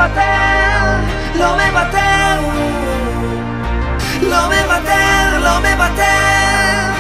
מוותר, לא מוותר, לא מוותר, לא מוותר.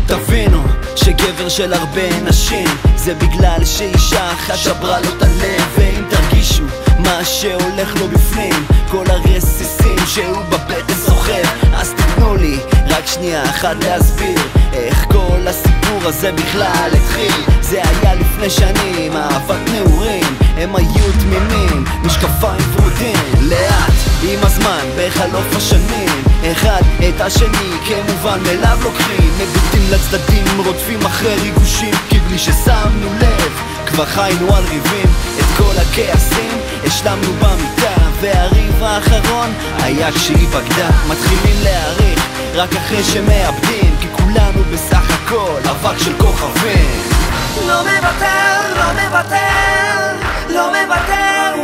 תבינו שגבר של הרבה נשים זה בגלל שאישה אחת שברה לו את הלב. ואם תרגישו מה שהולך לו בפנים, כל הרסיסים שהוא בבטן סוחב, אז תתנו לי רק שנייה אחת להסביר איך כל הסיפור הזה בכלל התחיל. זה היה לפני שנים, אהבת נעורים, הם היו תמימים, משקפיים ורודים. לאט עם הזמן בחלוף השנים, אחד את השני כמובן מאליו לוקחים, מביטים לצדדים, רודפים אחרי ריגושים, כי בלי ששמנו לב כבר חיינו על ריבים. את כל הכעסים השלמנו במיטה, והריב האחרון היה כשהיא בגדה. מתחילים להעריך רק אחרי שמאבדים, כי כולנו בסך הכל אבק של כוכבים. לא מוותר, לא מוותר, לא מוותר,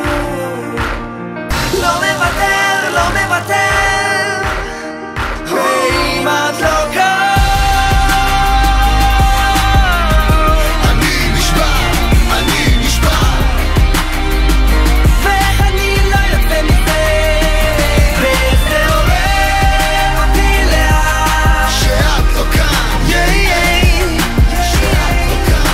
לא מוותר, לא מוותר. ואם את לא כאן, אני נשבע, אני נשבע, ואיך אני לא יוצא מזה, ואיך זה עורר אותי לאט, שאת לא כאן, שאת לא כאן,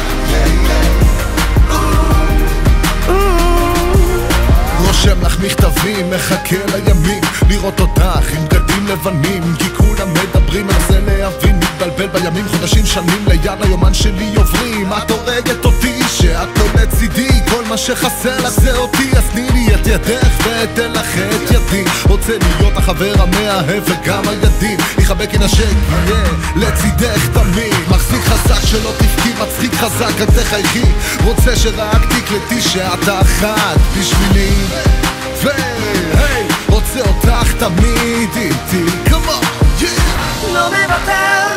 רושם לך מכתבים, מחכה לימים לראות אותך עם בגדים לבנים, כי כולם מדברים, מנסה להבין, מתבלבל בימים, חודשים, שנים ליד היומן שלי עוברים. את הורגת אותי שאת לא לצידי, כל מה שחסר לך זה אותי, אז תני לי את ידך ואתן לך את ידי. רוצה להיות החבר המאהב וגם הילדים, יחבק ינשק, יהיה לצידך תמיד. מחזיק חזק שלא תבכי, מצחיק חזק, אל תחייכי, רוצה שרק תקלטי שאת האחת בשבילי, והי, רוצה אותך תמיד איתי, come on, yeah. לא מוותר,